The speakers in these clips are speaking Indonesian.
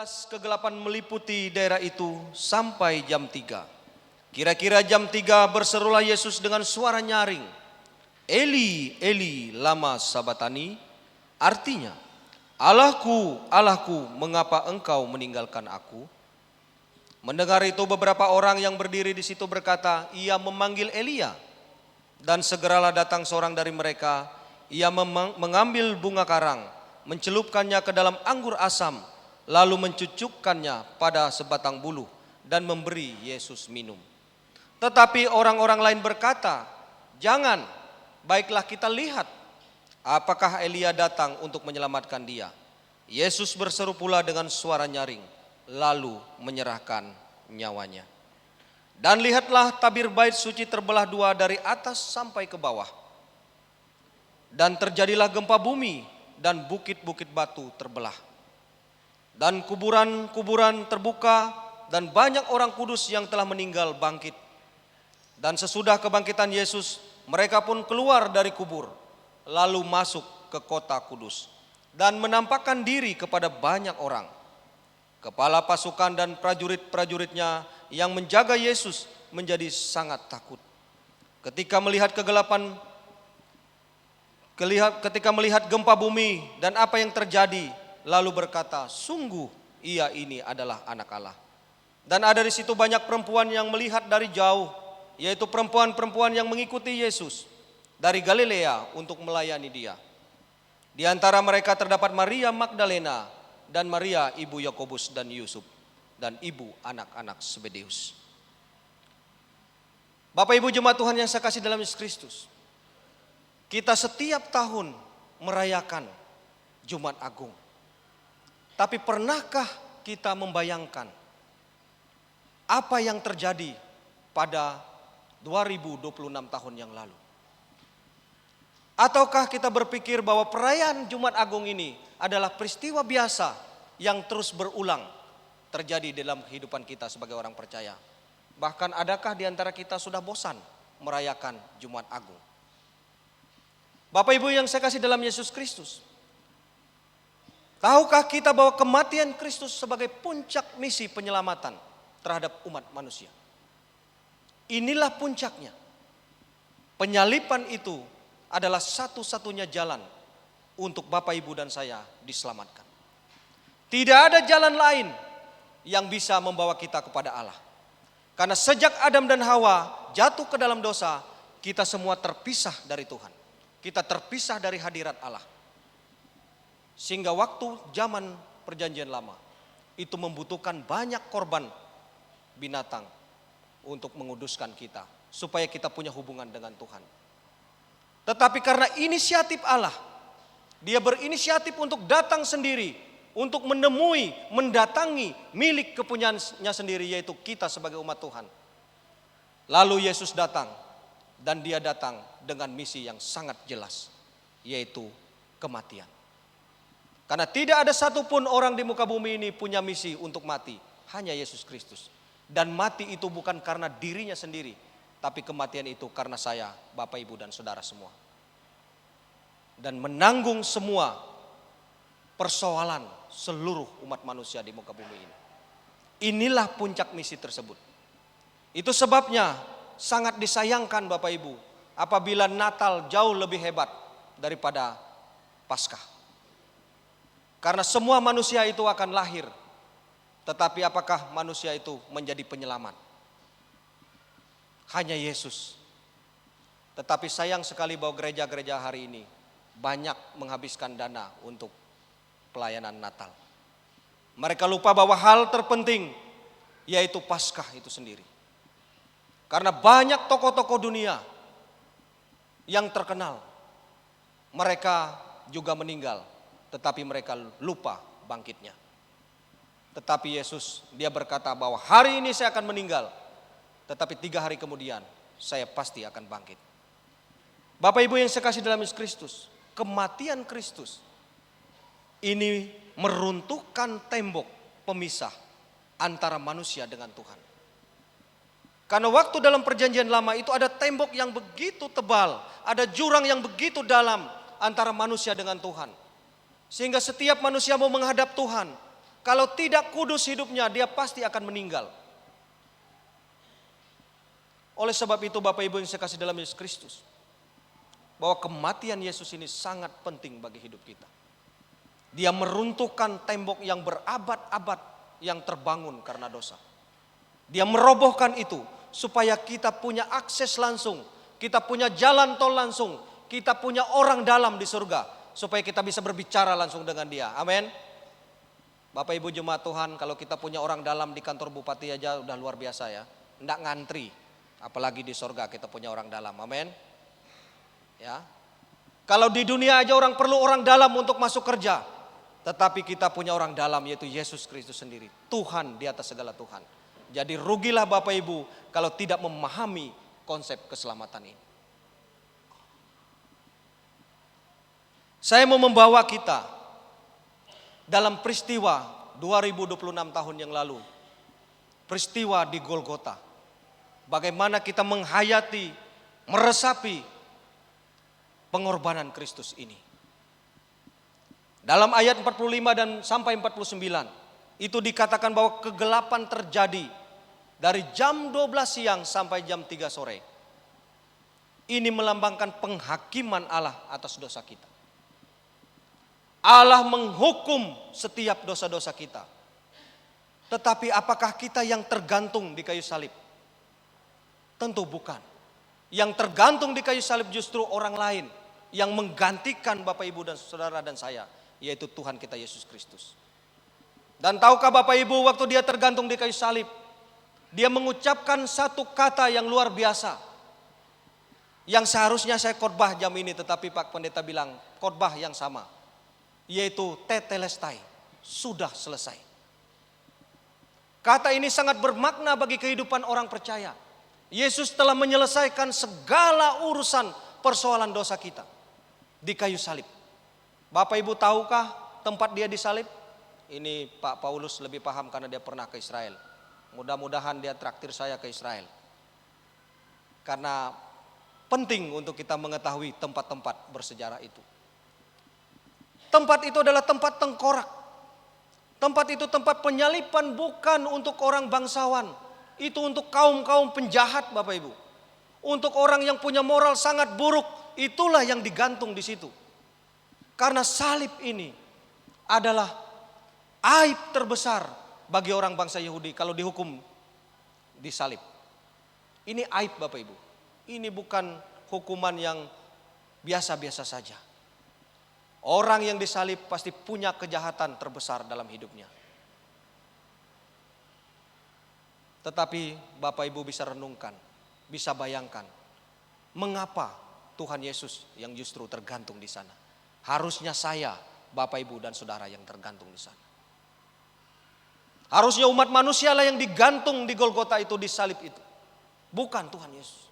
jelas kegelapan meliputi daerah itu sampai jam 3. Kira-kira jam 3 berserulah Yesus dengan suara nyaring, Eli, Eli, lama sabatani, artinya, Allahku, Allahku, mengapa engkau meninggalkan aku? Mendengar itu beberapa orang yang berdiri di situ berkata, ia memanggil Elia. Dan segeralah datang seorang dari mereka, ia mengambil bunga karang, mencelupkannya ke dalam anggur asam, lalu mencucukkannya pada sebatang buluh dan memberi Yesus minum. Tetapi orang-orang lain berkata, jangan, baiklah kita lihat apakah Elia datang untuk menyelamatkan dia. Yesus berseru pula dengan suara nyaring, lalu menyerahkan nyawanya. Dan lihatlah tabir bait suci terbelah dua dari atas sampai ke bawah. Dan terjadilah gempa bumi dan bukit-bukit batu terbelah. Dan kuburan-kuburan terbuka dan banyak orang kudus yang telah meninggal bangkit. Dan sesudah kebangkitan Yesus, mereka pun keluar dari kubur, lalu masuk ke kota kudus dan menampakkan diri kepada banyak orang. Kepala pasukan dan prajurit-prajuritnya yang menjaga Yesus menjadi sangat takut. Ketika melihat gempa bumi dan apa yang terjadi, lalu berkata, sungguh ia ini adalah anak Allah. Dan ada di situ banyak perempuan yang melihat dari jauh, yaitu perempuan-perempuan yang mengikuti Yesus dari Galilea untuk melayani dia. Di antara mereka terdapat Maria Magdalena dan Maria ibu Yakobus dan Yusuf dan ibu anak-anak Zebedeus. Bapak Ibu jemaat Tuhan yang saya kasih dalam Yesus Kristus, kita setiap tahun merayakan Jumat Agung. Tapi pernahkah kita membayangkan apa yang terjadi pada 2026 tahun yang lalu? Ataukah kita berpikir bahwa perayaan Jumat Agung ini adalah peristiwa biasa yang terus berulang terjadi dalam kehidupan kita sebagai orang percaya? Bahkan adakah di antara kita sudah bosan merayakan Jumat Agung? Bapak Ibu yang saya kasih dalam Yesus Kristus, tahukah kita bahwa kematian Kristus sebagai puncak misi penyelamatan terhadap umat manusia? Inilah puncaknya. Penyalipan itu adalah satu-satunya jalan untuk Bapak Ibu dan saya diselamatkan. Tidak ada jalan lain yang bisa membawa kita kepada Allah. Karena sejak Adam dan Hawa jatuh ke dalam dosa, kita semua terpisah dari Tuhan. Kita terpisah dari hadirat Allah. Sehingga waktu zaman perjanjian lama itu membutuhkan banyak korban binatang untuk menguduskan kita, supaya kita punya hubungan dengan Tuhan. Tetapi karena inisiatif Allah, dia berinisiatif untuk datang sendiri, untuk menemui, mendatangi milik kepunyaannya sendiri, yaitu kita sebagai umat Tuhan. Lalu Yesus datang, dan dia datang dengan misi yang sangat jelas, yaitu kematian. Karena tidak ada satupun orang di muka bumi ini punya misi untuk mati, hanya Yesus Kristus. Dan mati itu bukan karena dirinya sendiri, tapi kematian itu karena saya, Bapak Ibu dan Saudara semua. Dan menanggung semua persoalan seluruh umat manusia di muka bumi ini. Inilah puncak misi tersebut. Itu sebabnya sangat disayangkan Bapak Ibu apabila Natal jauh lebih hebat daripada Paskah. Karena semua manusia itu akan lahir, tetapi apakah manusia itu menjadi penyelamat? Hanya Yesus. Tetapi sayang sekali bahwa gereja-gereja hari ini banyak menghabiskan dana untuk pelayanan Natal. Mereka lupa bahwa hal terpenting yaitu Paskah itu sendiri. Karena banyak tokoh-tokoh dunia yang terkenal, mereka juga meninggal, tetapi mereka lupa bangkitnya. Tetapi Yesus, dia berkata bahwa hari ini saya akan meninggal, tetapi 3 hari kemudian saya pasti akan bangkit. Bapak Ibu yang saya kasih dalam Yesus Kristus, kematian Kristus ini meruntuhkan tembok pemisah antara manusia dengan Tuhan. Karena waktu dalam perjanjian lama itu ada tembok yang begitu tebal, ada jurang yang begitu dalam antara manusia dengan Tuhan. Sehingga setiap manusia mau menghadap Tuhan, Kalau tidak kudus hidupnya, dia pasti akan meninggal. Oleh sebab itu Bapak Ibu yang saya kasih dalam Yesus Kristus, bahwa kematian Yesus ini sangat penting bagi hidup kita. Dia meruntuhkan tembok yang berabad-abad yang terbangun karena dosa. Dia merobohkan itu supaya kita punya akses langsung, kita punya jalan tol langsung, kita punya orang dalam di surga, supaya kita bisa berbicara langsung dengan dia. Amin. Bapak Ibu jemaat Tuhan, kalau kita punya orang dalam di kantor bupati aja udah luar biasa ya. Enggak ngantri, apalagi di surga kita punya orang dalam. Amin. Ya. Kalau di dunia aja orang perlu orang dalam untuk masuk kerja, tetapi kita punya orang dalam yaitu Yesus Kristus sendiri, Tuhan di atas segala Tuhan. Jadi rugilah Bapak Ibu kalau tidak memahami konsep keselamatan ini. Saya mau membawa kita dalam peristiwa 2026 tahun yang lalu, peristiwa di Golgota. Bagaimana kita menghayati, meresapi pengorbanan Kristus ini. Dalam ayat 45 dan sampai 49, itu dikatakan bahwa kegelapan terjadi dari jam 12 siang sampai jam 3 sore. Ini melambangkan penghakiman Allah atas dosa kita. Allah menghukum setiap dosa-dosa kita. Tetapi apakah kita yang tergantung di kayu salib? Tentu bukan. Yang tergantung di kayu salib justru orang lain yang menggantikan Bapak Ibu dan saudara dan saya, yaitu Tuhan kita Yesus Kristus. Dan tahukah Bapak Ibu, waktu dia tergantung di kayu salib, dia mengucapkan satu kata yang luar biasa. Yang seharusnya saya khotbah jam ini, tetapi Pak Pendeta bilang khotbah yang sama, yaitu tetelestai, sudah selesai. Kata ini sangat bermakna bagi kehidupan orang percaya. Yesus telah menyelesaikan segala urusan persoalan dosa kita di kayu salib. Bapak Ibu tahukah tempat dia disalib? Ini Pak Paulus lebih paham karena dia pernah ke Israel. Mudah-mudahan dia traktir saya ke Israel. Karena penting untuk kita mengetahui tempat-tempat bersejarah itu. Tempat itu adalah tempat tengkorak. Tempat itu tempat penyalipan bukan untuk orang bangsawan. Itu untuk kaum-kaum penjahat Bapak Ibu. Untuk orang yang punya moral sangat buruk. Itulah yang digantung di situ. Karena salib ini adalah aib terbesar bagi orang bangsa Yahudi kalau dihukum disalib. Ini aib Bapak Ibu. Ini bukan hukuman yang biasa-biasa saja. Orang yang disalib pasti punya kejahatan terbesar dalam hidupnya. Tetapi Bapak Ibu bisa renungkan, bisa bayangkan, mengapa Tuhan Yesus yang justru tergantung di sana. Harusnya saya, Bapak Ibu dan saudara yang tergantung di sana. Harusnya umat manusia lah yang digantung di Golgota itu, di salib itu. Bukan Tuhan Yesus.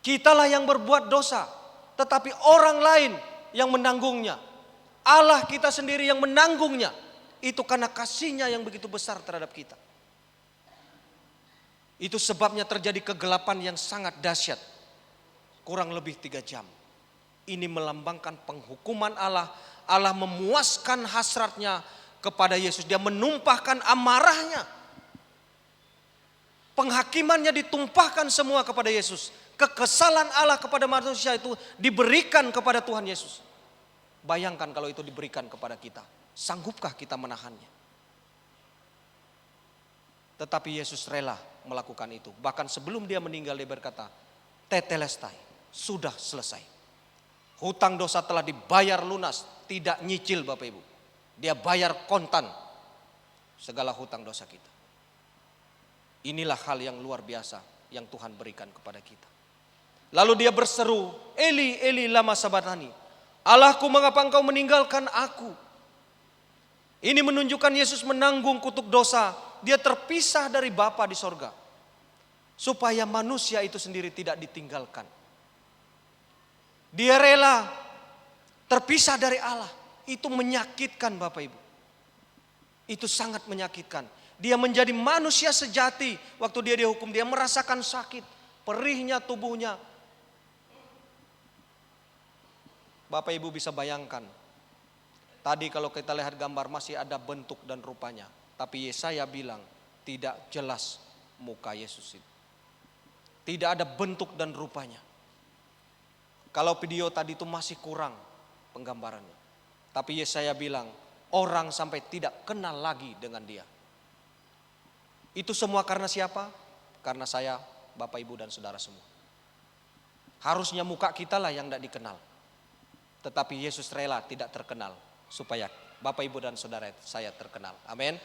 Kitalah yang berbuat dosa, tetapi orang lain yang menanggungnya. Allah kita sendiri yang menanggungnya. Itu karena kasih-Nya yang begitu besar terhadap kita. Itu sebabnya terjadi kegelapan yang sangat dahsyat. Kurang lebih 3 jam. Ini melambangkan penghukuman Allah. Allah memuaskan hasratnya kepada Yesus. Dia menumpahkan amarahnya. Penghakimannya ditumpahkan semua kepada Yesus. Kekesalan Allah kepada manusia itu diberikan kepada Tuhan Yesus. Bayangkan kalau itu diberikan kepada kita. Sanggupkah kita menahannya? Tetapi Yesus rela melakukan itu. Bahkan sebelum dia meninggal dia berkata, tetelestai, sudah selesai. Hutang dosa telah dibayar lunas, tidak nyicil Bapak Ibu. Dia bayar kontan segala hutang dosa kita. Inilah hal yang luar biasa yang Tuhan berikan kepada kita. Lalu dia berseru, Eli, Eli lama sabatani. Allahku mengapa engkau meninggalkan aku? Ini menunjukkan Yesus menanggung kutuk dosa. Dia terpisah dari Bapa di sorga. Supaya manusia itu sendiri tidak ditinggalkan. Dia rela terpisah dari Allah. Itu menyakitkan Bapak Ibu. Itu sangat menyakitkan. Dia menjadi manusia sejati. Waktu dia dihukum dia merasakan sakit. Perihnya tubuhnya. Bapak Ibu bisa bayangkan. Tadi kalau kita lihat gambar masih ada bentuk dan rupanya. Tapi Yesaya bilang tidak jelas muka Yesus itu. Tidak ada bentuk dan rupanya. Kalau video tadi itu masih kurang penggambarannya. Tapi Yesaya bilang orang sampai tidak kenal lagi dengan dia. Itu semua karena siapa? Karena saya, Bapak Ibu dan Saudara semua. Harusnya muka kita lah yang tidak dikenal. Tetapi Yesus rela tidak terkenal supaya Bapak Ibu dan Saudara saya terkenal. Amin.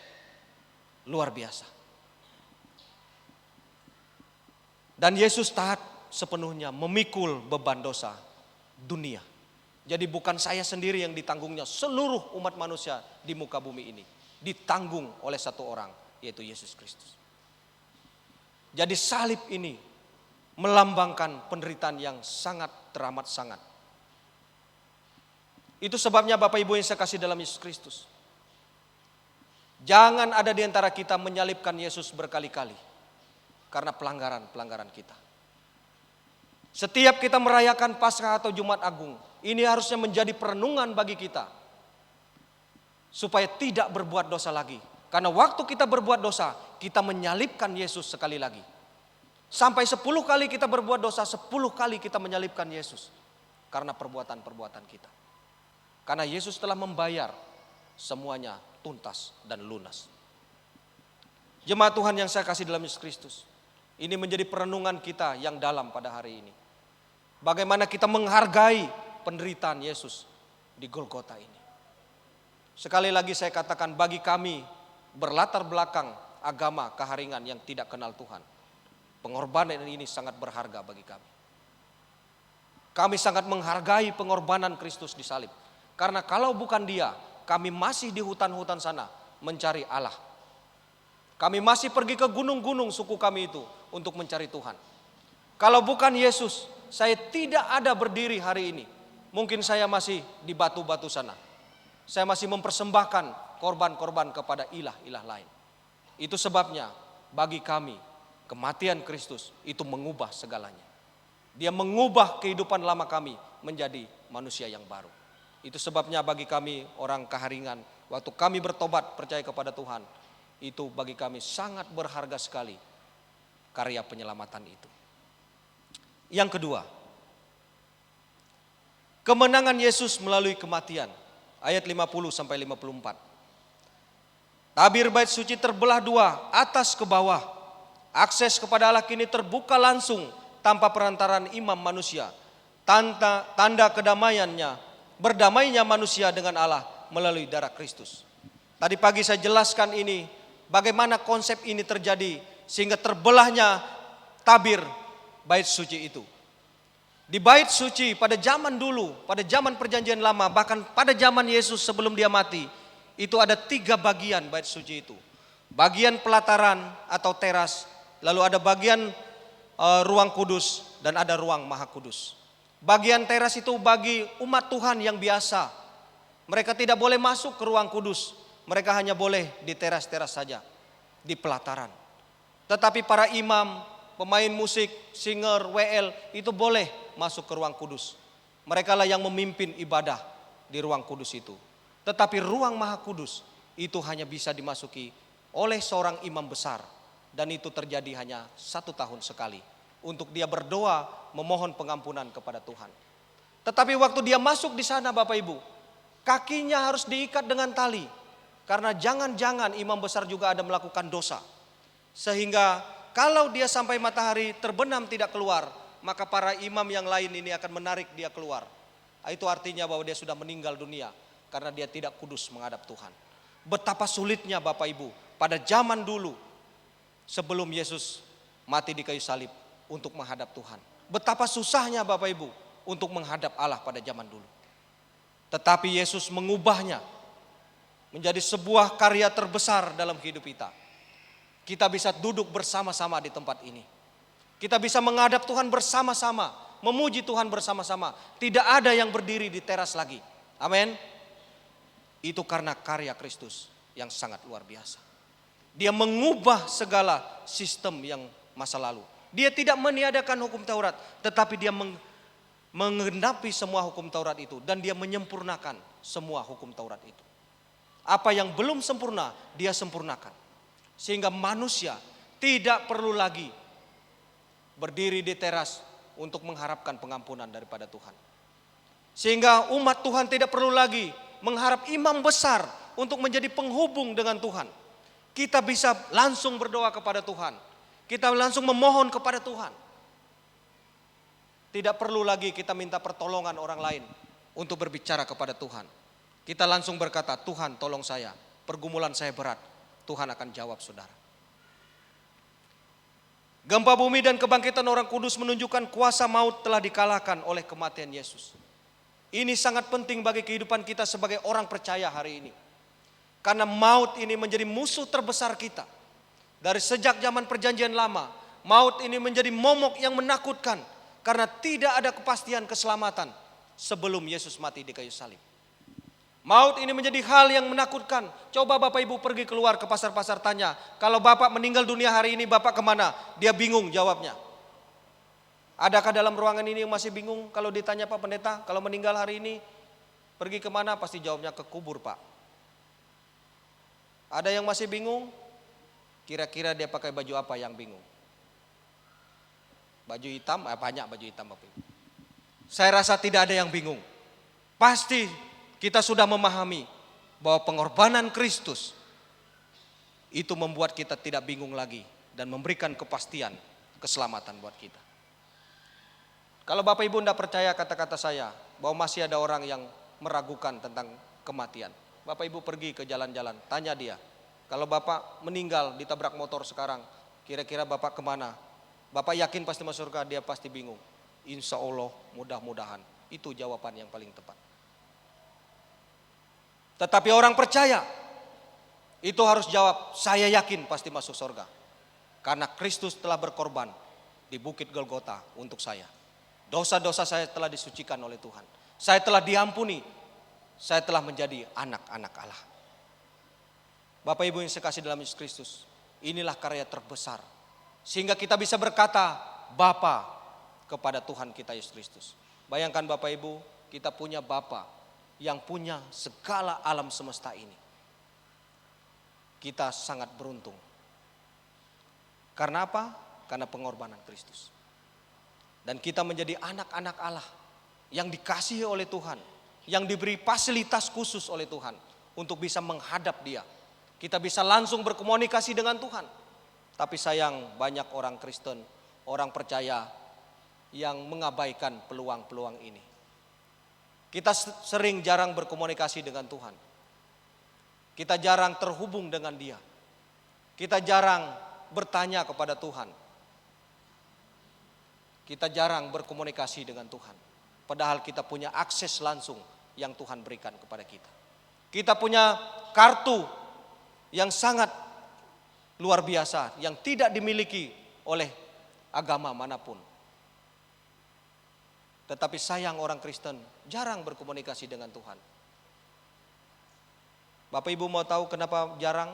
Luar biasa. Dan Yesus taat sepenuhnya memikul beban dosa dunia. Jadi bukan saya sendiri yang ditanggungnya, seluruh umat manusia di muka bumi ini ditanggung oleh satu orang, yaitu Yesus Kristus. Jadi salib ini melambangkan penderitaan yang sangat teramat sangat. Itu sebabnya Bapak Ibu yang saya kasih dalam Yesus Kristus. Jangan ada di antara kita menyalibkan Yesus berkali-kali karena pelanggaran-pelanggaran kita. Setiap kita merayakan Paskah atau Jumat Agung, ini harusnya menjadi perenungan bagi kita supaya tidak berbuat dosa lagi. Karena waktu kita berbuat dosa, kita menyalibkan Yesus sekali lagi. Sampai 10 kali kita berbuat dosa, 10 kali kita menyalibkan Yesus karena perbuatan-perbuatan kita. Karena Yesus telah membayar semuanya tuntas dan lunas. Jemaat Tuhan yang saya kasih dalam Yesus Kristus, ini menjadi perenungan kita yang dalam pada hari ini. Bagaimana kita menghargai penderitaan Yesus di Golgota ini. Sekali lagi saya katakan, bagi kami berlatar belakang agama keharingan yang tidak kenal Tuhan, pengorbanan ini sangat berharga bagi kami. Kami sangat menghargai pengorbanan Kristus di salib. Karena kalau bukan dia, kami masih di hutan-hutan sana mencari Allah. Kami masih pergi ke gunung-gunung suku kami itu untuk mencari Tuhan. Kalau bukan Yesus, saya tidak ada berdiri hari ini. Mungkin saya masih di batu-batu sana. Saya masih mempersembahkan korban-korban kepada ilah-ilah lain. Itu sebabnya bagi kami kematian Kristus itu mengubah segalanya. Dia mengubah kehidupan lama kami menjadi manusia yang baru. Itu sebabnya bagi kami orang keharingan, waktu kami bertobat percaya kepada Tuhan, itu bagi kami sangat berharga sekali karya penyelamatan itu. Yang kedua, kemenangan Yesus melalui kematian. Ayat 50 sampai 54. Tabir bait suci terbelah dua, atas ke bawah. Akses kepada Allah kini terbuka langsung tanpa perantaraan imam manusia. Tanda kedamaiannya, berdamainya manusia dengan Allah melalui darah Kristus. Tadi pagi saya jelaskan ini, bagaimana konsep ini terjadi sehingga terbelahnya tabir bait suci itu. Di bait suci pada zaman dulu, pada zaman perjanjian lama, bahkan pada zaman Yesus sebelum dia mati, itu ada 3 bagian bait suci itu. Bagian pelataran atau teras, lalu ada bagian ruang kudus dan ada ruang maha kudus. Bagian teras itu bagi umat Tuhan yang biasa. Mereka tidak boleh masuk ke ruang kudus. Mereka hanya boleh di teras-teras saja, di pelataran. Tetapi para imam, pemain musik, singer, WL itu boleh masuk ke ruang kudus. Mereka lah yang memimpin ibadah di ruang kudus itu. Tetapi ruang maha kudus itu hanya bisa dimasuki oleh seorang imam besar. Dan itu terjadi hanya 1 tahun sekali. Untuk dia berdoa memohon pengampunan kepada Tuhan. Tetapi waktu dia masuk di sana Bapak Ibu, kakinya harus diikat dengan tali. Karena jangan-jangan imam besar juga ada melakukan dosa. Sehingga kalau dia sampai matahari terbenam tidak keluar, maka para imam yang lain ini akan menarik dia keluar. Itu artinya bahwa dia sudah meninggal dunia karena dia tidak kudus menghadap Tuhan. Betapa sulitnya Bapak Ibu pada zaman dulu sebelum Yesus mati di kayu salib untuk menghadap Tuhan. Betapa susahnya Bapak Ibu untuk menghadap Allah pada zaman dulu. Tetapi Yesus mengubahnya menjadi sebuah karya terbesar dalam hidup kita. Kita bisa duduk bersama-sama di tempat ini. Kita bisa menghadap Tuhan bersama-sama, memuji Tuhan bersama-sama. Tidak ada yang berdiri di teras lagi. Amin. Itu karena karya Kristus yang sangat luar biasa. Dia mengubah segala sistem yang masa lalu. Dia tidak meniadakan hukum Taurat, tetapi dia menggenapi semua hukum Taurat itu, dan dia menyempurnakan semua hukum Taurat itu. Apa yang belum sempurna, dia sempurnakan. Sehingga manusia tidak perlu lagi berdiri di teras untuk mengharapkan pengampunan daripada Tuhan. Sehingga umat Tuhan tidak perlu lagi mengharap imam besar untuk menjadi penghubung dengan Tuhan. Kita bisa langsung berdoa kepada Tuhan. Kita langsung memohon kepada Tuhan. Tidak perlu lagi kita minta pertolongan orang lain untuk berbicara kepada Tuhan. Kita langsung berkata, Tuhan tolong saya, pergumulan saya berat. Tuhan akan jawab saudara. Gempa bumi dan kebangkitan orang kudus menunjukkan kuasa maut telah dikalahkan oleh kematian Yesus. Ini sangat penting bagi kehidupan kita sebagai orang percaya hari ini. Karena maut ini menjadi musuh terbesar kita. Dari sejak zaman perjanjian lama, maut ini menjadi momok yang menakutkan. Karena tidak ada kepastian keselamatan sebelum Yesus mati di kayu salib. Maut ini menjadi hal yang menakutkan. Coba Bapak Ibu pergi keluar ke pasar-pasar tanya, kalau Bapak meninggal dunia hari ini, Bapak kemana? Dia bingung jawabnya. Adakah dalam ruangan ini yang masih bingung kalau ditanya Pak Pendeta, kalau meninggal hari ini pergi kemana? Pasti jawabnya ke kubur Pak. Ada yang masih bingung? Kira-kira dia pakai baju apa yang bingung? Baju hitam? Banyak baju hitam Bapak Ibu. Saya rasa tidak ada yang bingung. Pasti kita sudah memahami bahwa pengorbanan Kristus itu membuat kita tidak bingung lagi dan memberikan kepastian keselamatan buat kita. Kalau Bapak Ibu tidak percaya kata-kata saya bahwa masih ada orang yang meragukan tentang kematian, Bapak Ibu pergi ke jalan-jalan, tanya dia. Kalau Bapak meninggal ditabrak motor sekarang, kira-kira Bapak kemana? Bapak yakin pasti masuk surga? Dia pasti bingung. Insya Allah, mudah-mudahan. Itu jawaban yang paling tepat. Tetapi orang percaya itu harus jawab, saya yakin pasti masuk surga. Karena Kristus telah berkorban di bukit Golgota untuk saya. Dosa-dosa saya telah disucikan oleh Tuhan. Saya telah diampuni. Saya telah menjadi anak-anak Allah. Bapak Ibu yang sekasih dalam Yesus Kristus, inilah karya terbesar. Sehingga kita bisa berkata, Bapa kepada Tuhan kita Yesus Kristus. Bayangkan Bapak Ibu, kita punya Bapa yang punya segala alam semesta ini. Kita sangat beruntung. Karena apa? Karena pengorbanan Kristus. Dan kita menjadi anak-anak Allah yang dikasihi oleh Tuhan, yang diberi fasilitas khusus oleh Tuhan untuk bisa menghadap Dia. Kita bisa langsung berkomunikasi dengan Tuhan. Tapi sayang banyak orang Kristen, orang percaya yang mengabaikan peluang-peluang ini. Kita sering jarang berkomunikasi dengan Tuhan. Kita jarang terhubung dengan Dia. Kita jarang bertanya kepada Tuhan. Kita jarang berkomunikasi dengan Tuhan. Padahal kita punya akses langsung yang Tuhan berikan kepada kita. Kita punya kartu yang sangat luar biasa, yang tidak dimiliki oleh agama manapun. Tetapi sayang orang Kristen jarang berkomunikasi dengan Tuhan. Bapak Ibu mau tahu kenapa jarang?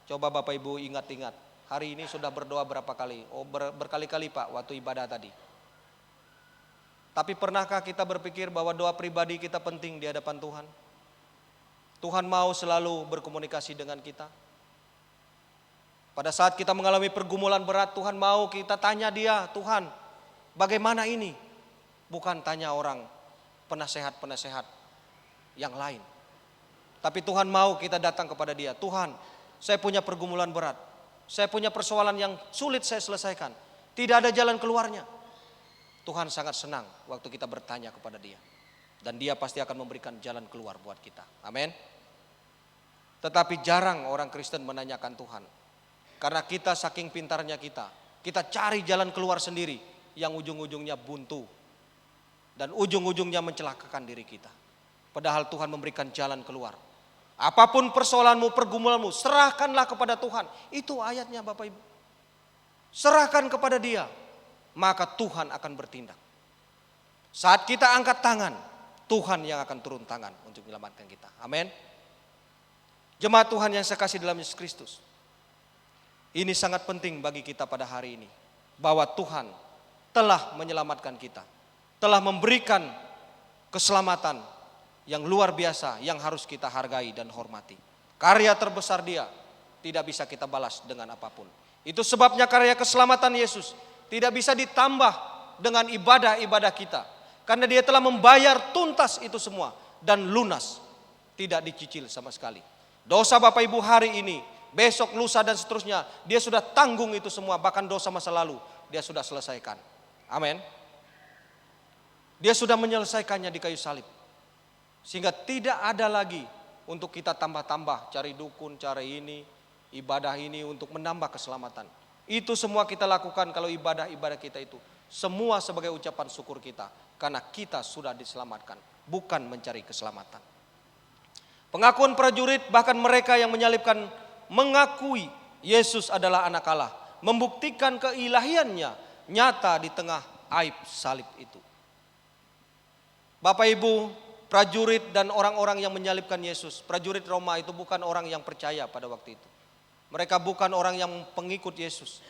Coba Bapak Ibu ingat-ingat. Hari ini sudah berdoa berapa kali? Berkali-kali Pak waktu ibadah tadi. Tapi pernahkah kita berpikir bahwa doa pribadi kita penting di hadapan Tuhan? Tuhan mau selalu berkomunikasi dengan kita. Pada saat kita mengalami pergumulan berat, Tuhan mau kita tanya Dia, Tuhan, bagaimana ini? Bukan tanya orang penasehat-penasehat yang lain. Tapi Tuhan mau kita datang kepada Dia. Tuhan, saya punya pergumulan berat. Saya punya persoalan yang sulit saya selesaikan. Tidak ada jalan keluarnya. Tuhan sangat senang waktu kita bertanya kepada Dia. Dan Dia pasti akan memberikan jalan keluar buat kita. Amin. Tetapi jarang orang Kristen menanyakan Tuhan. Karena kita saking pintarnya kita cari jalan keluar sendiri yang ujung-ujungnya buntu. Dan ujung-ujungnya mencelakakan diri kita. Padahal Tuhan memberikan jalan keluar. Apapun persoalanmu, pergumulanmu, serahkanlah kepada Tuhan. Itu ayatnya Bapak Ibu. Serahkan kepada Dia, maka Tuhan akan bertindak. Saat kita angkat tangan, Tuhan yang akan turun tangan untuk menyelamatkan kita. Amin. Jemaat Tuhan yang saya kasih dalam Yesus Kristus. Ini sangat penting bagi kita pada hari ini. Bahwa Tuhan telah menyelamatkan kita. telah memberikan keselamatan yang luar biasa yang harus kita hargai dan hormati. Karya terbesar Dia tidak bisa kita balas dengan apapun. Itu sebabnya karya keselamatan Yesus tidak bisa ditambah dengan ibadah-ibadah kita. Karena Dia telah membayar tuntas itu semua dan lunas, tidak dicicil sama sekali. Dosa Bapak Ibu hari ini, besok, lusa dan seterusnya, Dia sudah tanggung itu semua. Bahkan dosa masa lalu Dia sudah selesaikan. Amin. Dia sudah menyelesaikannya di kayu salib. Sehingga tidak ada lagi untuk kita tambah-tambah, cari dukun, cari ini, ibadah ini untuk menambah keselamatan. Itu semua kita lakukan kalau ibadah-ibadah kita itu. Semua sebagai ucapan syukur kita. Karena kita sudah diselamatkan, bukan mencari keselamatan. Pengakuan prajurit, bahkan mereka yang menyalibkan, mengakui Yesus adalah anak Allah. Membuktikan keilahiannya nyata di tengah aib salib itu. Bapak Ibu, prajurit dan orang-orang yang menyalibkan Yesus, prajurit Roma itu bukan orang yang percaya pada waktu itu. Mereka bukan orang yang pengikut Yesus.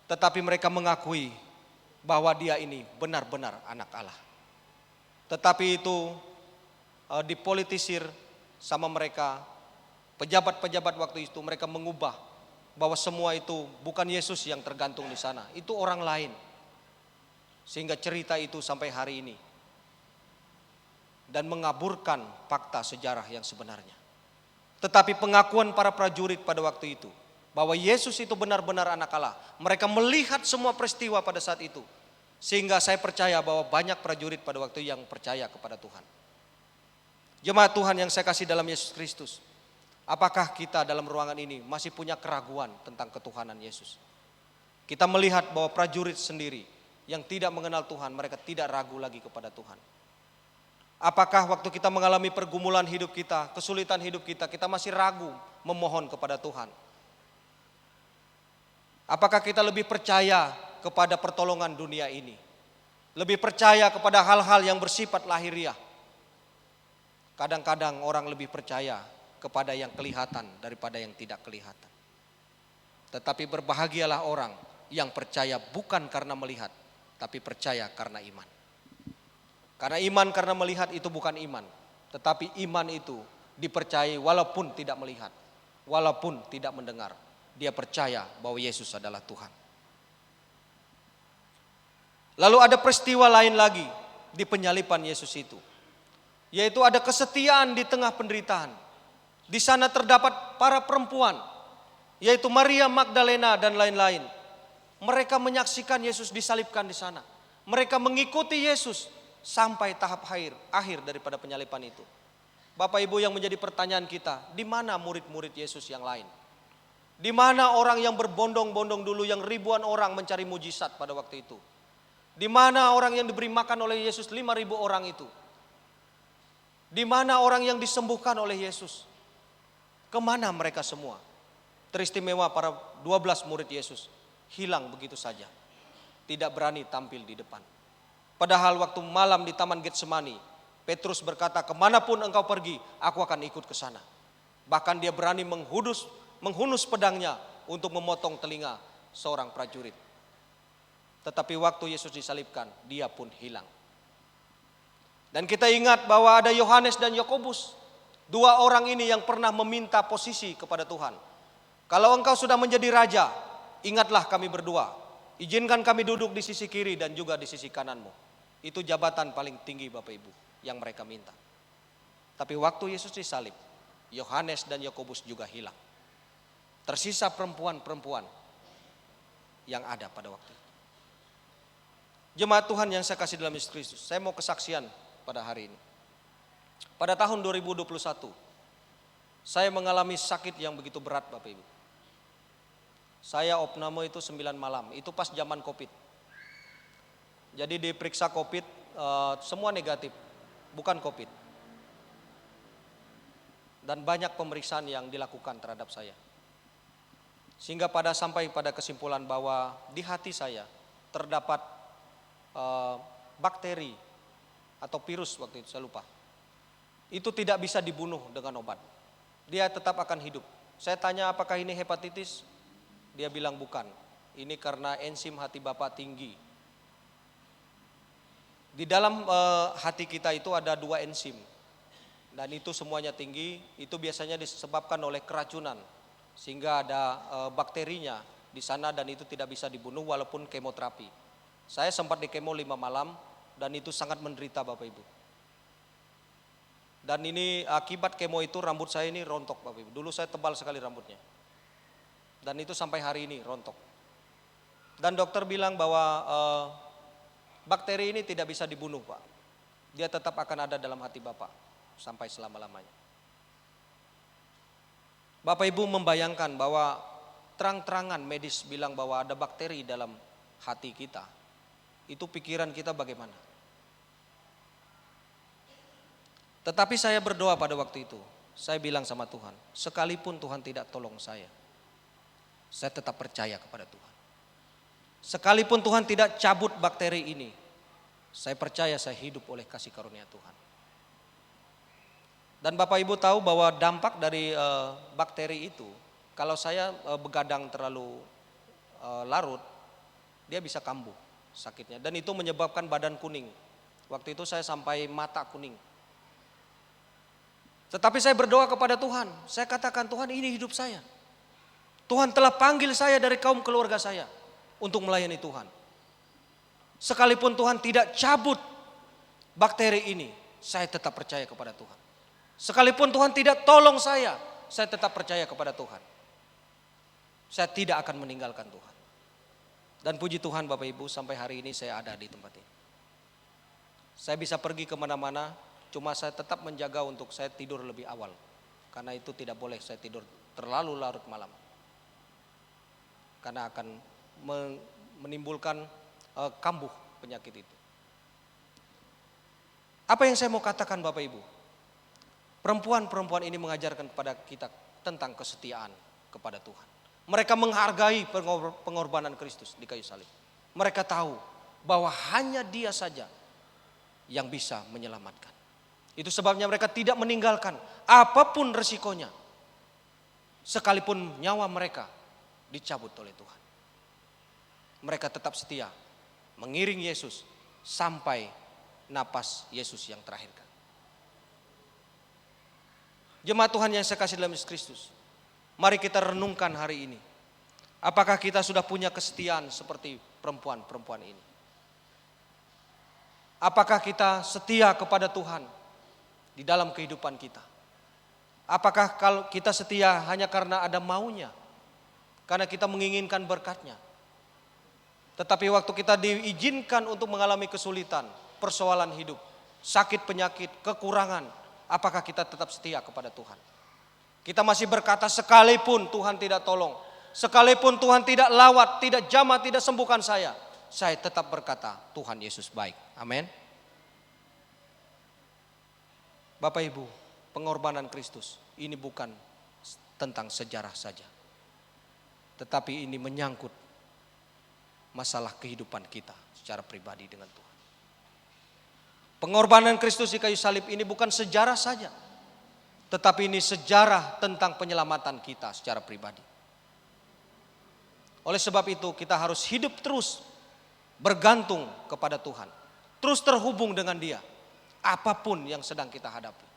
Tetapi mereka mengakui bahwa Dia ini benar-benar anak Allah. Tetapi itu dipolitisir sama mereka, pejabat-pejabat waktu itu. Mereka mengubah bahwa semua itu bukan Yesus yang tergantung di sana, itu orang lain. Sehingga cerita itu sampai hari ini dan mengaburkan fakta sejarah yang sebenarnya. Tetapi pengakuan para prajurit pada waktu itu bahwa Yesus itu benar-benar anak Allah, mereka melihat semua peristiwa pada saat itu. Sehingga saya percaya bahwa banyak prajurit pada waktu yang percaya kepada Tuhan. Jemaat Tuhan yang saya kasih dalam Yesus Kristus, apakah kita dalam ruangan ini masih punya keraguan tentang ketuhanan Yesus? Kita melihat bahwa prajurit sendiri yang tidak mengenal Tuhan, mereka tidak ragu lagi kepada Tuhan. Apakah waktu kita mengalami pergumulan hidup kita, kesulitan hidup kita, kita masih ragu memohon kepada Tuhan? Apakah kita lebih percaya kepada pertolongan dunia ini? Lebih percaya kepada hal-hal yang bersifat lahiriah? Kadang-kadang orang lebih percaya kepada yang kelihatan daripada yang tidak kelihatan. Tetapi berbahagialah orang yang percaya bukan karena melihat, tapi percaya karena iman. Karena iman karena melihat itu bukan iman, tetapi iman itu dipercayai walaupun tidak melihat, walaupun tidak mendengar. Dia percaya bahwa Yesus adalah Tuhan. Lalu ada peristiwa lain lagi di penyaliban Yesus itu, yaitu ada kesetiaan di tengah penderitaan. Di sana terdapat para perempuan, yaitu Maria Magdalena dan lain-lain. Mereka menyaksikan Yesus disalibkan di sana. Mereka mengikuti Yesus sampai tahap akhir daripada penyaliban itu. Bapak Ibu, yang menjadi pertanyaan kita, di mana murid-murid Yesus yang lain? Di mana orang yang berbondong-bondong dulu, yang ribuan orang mencari mujizat pada waktu itu? Di mana orang yang diberi makan oleh Yesus 5.000 orang itu? Di mana orang yang disembuhkan oleh Yesus? Kemana mereka semua? Teristimewa para 12 murid Yesus hilang begitu saja. Tidak berani tampil di depan. Padahal waktu malam di Taman Getsemani, Petrus berkata, kemanapun engkau pergi, aku akan ikut ke sana. Bahkan dia berani menghunus pedangnya untuk memotong telinga seorang prajurit. Tetapi waktu Yesus disalibkan, dia pun hilang. Dan kita ingat bahwa ada Yohanes dan Yakobus, dua orang ini yang pernah meminta posisi kepada Tuhan. Kalau engkau sudah menjadi raja, ingatlah kami berdua, izinkan kami duduk di sisi kiri dan juga di sisi kananmu. Itu jabatan paling tinggi Bapak Ibu yang mereka minta. Tapi waktu Yesus disalib, Yohanes dan Yakobus juga hilang. Tersisa perempuan-perempuan yang ada pada waktu itu. Jemaat Tuhan yang saya kasih dalam Yesus Kristus, saya mau kesaksian pada hari ini. Pada tahun 2021, saya mengalami sakit yang begitu berat Bapak Ibu. Saya opname itu 9 malam, itu pas zaman Covid. Jadi diperiksa Covid, semua negatif, bukan Covid. Dan banyak pemeriksaan yang dilakukan terhadap saya. Sehingga sampai pada kesimpulan bahwa di hati saya terdapat bakteri atau virus waktu itu, saya lupa. Itu tidak bisa dibunuh dengan obat. Dia tetap akan hidup. Saya tanya apakah ini hepatitis? Dia bilang bukan. Ini karena enzim hati Bapak tinggi. Di dalam hati kita itu ada 2 enzim. Dan itu semuanya tinggi, itu biasanya disebabkan oleh keracunan. Sehingga ada bakterinya di sana dan itu tidak bisa dibunuh walaupun kemoterapi. Saya sempat di kemo 5 malam dan itu sangat menderita Bapak Ibu. Dan ini akibat kemo itu rambut saya ini rontok Bapak Ibu. Dulu saya tebal sekali rambutnya. Dan itu sampai hari ini rontok. Dan dokter bilang bahwa bakteri ini tidak bisa dibunuh Pak. Dia tetap akan ada dalam hati Bapak sampai selama-lamanya. Bapak Ibu membayangkan bahwa terang-terangan medis bilang bahwa ada bakteri dalam hati kita. Itu pikiran kita bagaimana? Tetapi saya berdoa pada waktu itu. Saya bilang sama Tuhan, sekalipun Tuhan tidak tolong saya tetap percaya kepada Tuhan. Sekalipun Tuhan tidak cabut bakteri ini, saya percaya saya hidup oleh kasih karunia Tuhan. Dan Bapak Ibu tahu bahwa dampak dari bakteri itu, kalau saya begadang terlalu larut, dia bisa kambuh sakitnya. Dan itu menyebabkan badan kuning. Waktu itu saya sampai mata kuning. Tetapi saya berdoa kepada Tuhan. Saya katakan, Tuhan ini hidup saya. Tuhan telah panggil saya dari kaum keluarga saya untuk melayani Tuhan. Sekalipun Tuhan tidak cabut bakteri ini, saya tetap percaya kepada Tuhan. Sekalipun Tuhan tidak tolong saya tetap percaya kepada Tuhan. Saya tidak akan meninggalkan Tuhan. Dan puji Tuhan Bapak Ibu, sampai hari ini saya ada di tempat ini. Saya bisa pergi kemana-mana, cuma saya tetap menjaga untuk saya tidur lebih awal. Karena itu tidak boleh saya tidur terlalu larut malam. Karena akan menimbulkan kambuh penyakit itu. Apa yang saya mau katakan Bapak Ibu? Perempuan-perempuan ini mengajarkan kepada kita tentang kesetiaan kepada Tuhan. Mereka menghargai pengorbanan Kristus di kayu salib. Mereka tahu bahwa hanya Dia saja yang bisa menyelamatkan. Itu sebabnya mereka tidak meninggalkan apapun resikonya. Sekalipun nyawa mereka dicabut oleh Tuhan. Mereka tetap setia mengiring Yesus sampai napas Yesus yang terakhir. Jemaat Tuhan yang saya kasih dalam Yesus Kristus, mari kita renungkan hari ini. Apakah kita sudah punya kesetiaan seperti perempuan-perempuan ini? Apakah kita setia kepada Tuhan di dalam kehidupan kita? Apakah kalau kita setia hanya karena ada maunya? Karena kita menginginkan berkat-Nya. Tetapi waktu kita diizinkan untuk mengalami kesulitan, persoalan hidup, sakit penyakit, kekurangan, apakah kita tetap setia kepada Tuhan? Kita masih berkata sekalipun Tuhan tidak tolong, sekalipun Tuhan tidak lawat, tidak jamah, tidak sembuhkan saya tetap berkata Tuhan Yesus baik. Amin. Bapak Ibu, pengorbanan Kristus ini bukan tentang sejarah saja. Tetapi ini menyangkut masalah kehidupan kita secara pribadi dengan Tuhan. Pengorbanan Kristus di kayu salib ini bukan sejarah saja. Tetapi ini sejarah tentang penyelamatan kita secara pribadi. Oleh sebab itu kita harus hidup terus bergantung kepada Tuhan. Terus terhubung dengan Dia. Apapun yang sedang kita hadapi.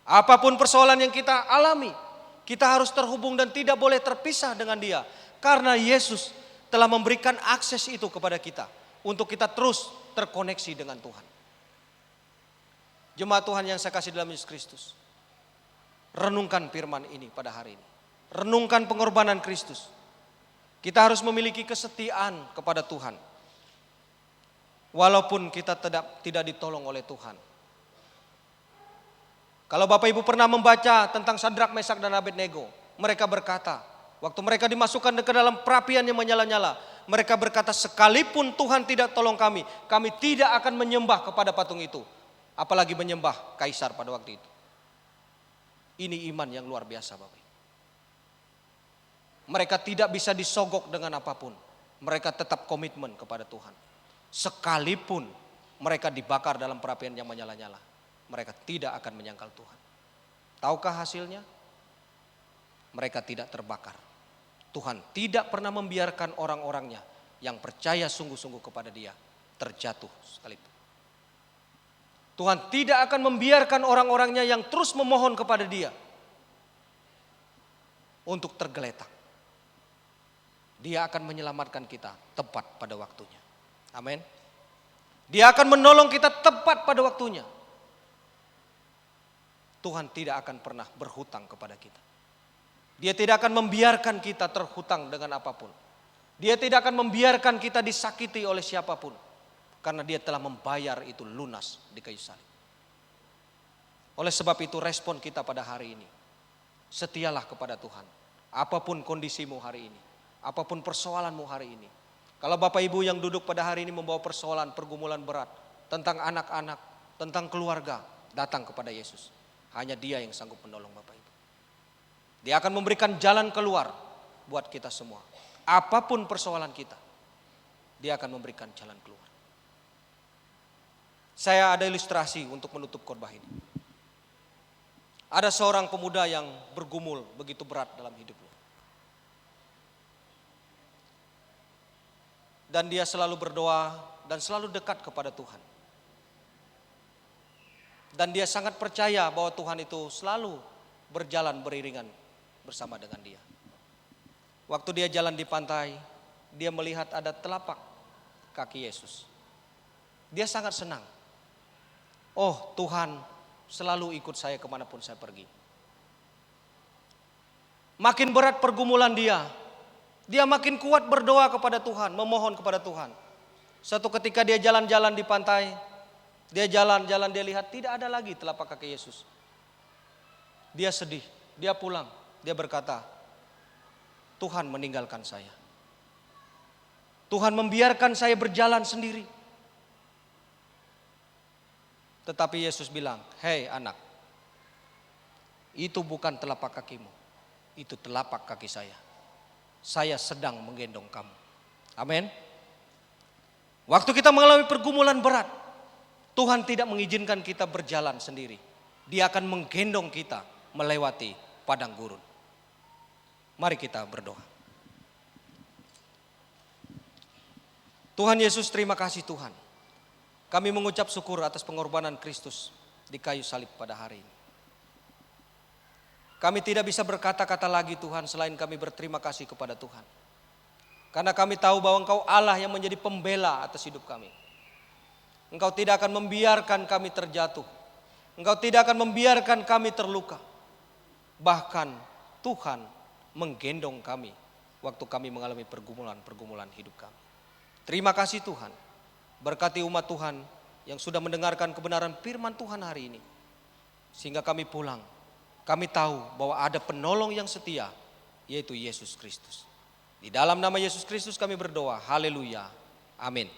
Apapun persoalan yang kita alami. Kita harus terhubung dan tidak boleh terpisah dengan Dia. Karena Yesus telah memberikan akses itu kepada kita. Untuk kita terus terkoneksi dengan Tuhan. Jemaat Tuhan yang saya kasih dalam Yesus Kristus. Renungkan firman ini pada hari ini. Renungkan pengorbanan Kristus. Kita harus memiliki kesetiaan kepada Tuhan. Walaupun kita tidak ditolong oleh Tuhan. Kalau Bapak Ibu pernah membaca tentang Sadrak, Mesak dan Abednego. Mereka berkata, waktu mereka dimasukkan ke dalam perapian yang menyala-nyala. Mereka berkata sekalipun Tuhan tidak tolong kami tidak akan menyembah kepada patung itu. Apalagi menyembah kaisar pada waktu itu. Ini iman yang luar biasa Bapak Ibu. Mereka tidak bisa disogok dengan apapun. Mereka tetap komitmen kepada Tuhan. Sekalipun mereka dibakar dalam perapian yang menyala-nyala. Mereka tidak akan menyangkal Tuhan. Tahukah hasilnya? Mereka tidak terbakar. Tuhan tidak pernah membiarkan orang-orangnya yang percaya sungguh-sungguh kepada Dia terjatuh sekalipun. Tuhan tidak akan membiarkan orang-orangnya yang terus memohon kepada Dia untuk tergeletak. Dia akan menyelamatkan kita tepat pada waktunya. Amin. Dia akan menolong kita tepat pada waktunya. Tuhan tidak akan pernah berhutang kepada kita. Dia tidak akan membiarkan kita terhutang dengan apapun. Dia tidak akan membiarkan kita disakiti oleh siapapun. Karena Dia telah membayar itu lunas di kayu salib. Oleh sebab itu respon kita pada hari ini, setialah kepada Tuhan. Apapun kondisimu hari ini, apapun persoalanmu hari ini. Kalau Bapak Ibu yang duduk pada hari ini membawa persoalan, pergumulan berat tentang anak-anak, tentang keluarga, datang kepada Yesus. Hanya Dia yang sanggup menolong Bapak Ibu. Dia akan memberikan jalan keluar buat kita semua. Apapun persoalan kita, Dia akan memberikan jalan keluar. Saya ada ilustrasi untuk menutup khotbah ini. Ada seorang pemuda yang bergumul begitu berat dalam hidupnya. Dan dia selalu berdoa dan selalu dekat kepada Tuhan. Dan dia sangat percaya bahwa Tuhan itu selalu berjalan beriringan bersama dengan dia. Waktu dia jalan di pantai, dia melihat ada telapak kaki Yesus. Dia sangat senang. Oh, Tuhan selalu ikut saya kemanapun saya pergi. Makin berat pergumulan dia makin kuat berdoa kepada Tuhan, memohon kepada Tuhan. Suatu ketika dia jalan-jalan di pantai, dia jalan-jalan, dia lihat tidak ada lagi telapak kaki Yesus. Dia sedih, dia pulang, dia berkata, Tuhan meninggalkan saya. Tuhan membiarkan saya berjalan sendiri. Tetapi Yesus bilang, hei anak, itu bukan telapak kakimu, itu telapak kaki saya. Saya sedang menggendong kamu. Amin. Waktu kita mengalami pergumulan berat, Tuhan tidak mengizinkan kita berjalan sendiri. Dia akan menggendong kita melewati padang gurun. Mari kita berdoa. Tuhan Yesus, terima kasih Tuhan. Kami mengucap syukur atas pengorbanan Kristus di kayu salib pada hari ini. Kami tidak bisa berkata-kata lagi Tuhan selain kami berterima kasih kepada Tuhan. Karena kami tahu bahwa Engkau Allah yang menjadi pembela atas hidup kami. Engkau tidak akan membiarkan kami terjatuh. Engkau tidak akan membiarkan kami terluka. Bahkan Tuhan menggendong kami waktu kami mengalami pergumulan hidup kami. Terima kasih Tuhan. Berkati umat Tuhan yang sudah mendengarkan kebenaran firman Tuhan hari ini. Sehingga kami pulang, kami tahu bahwa ada penolong yang setia, yaitu Yesus Kristus. Di dalam nama Yesus Kristus kami berdoa, haleluya, amin.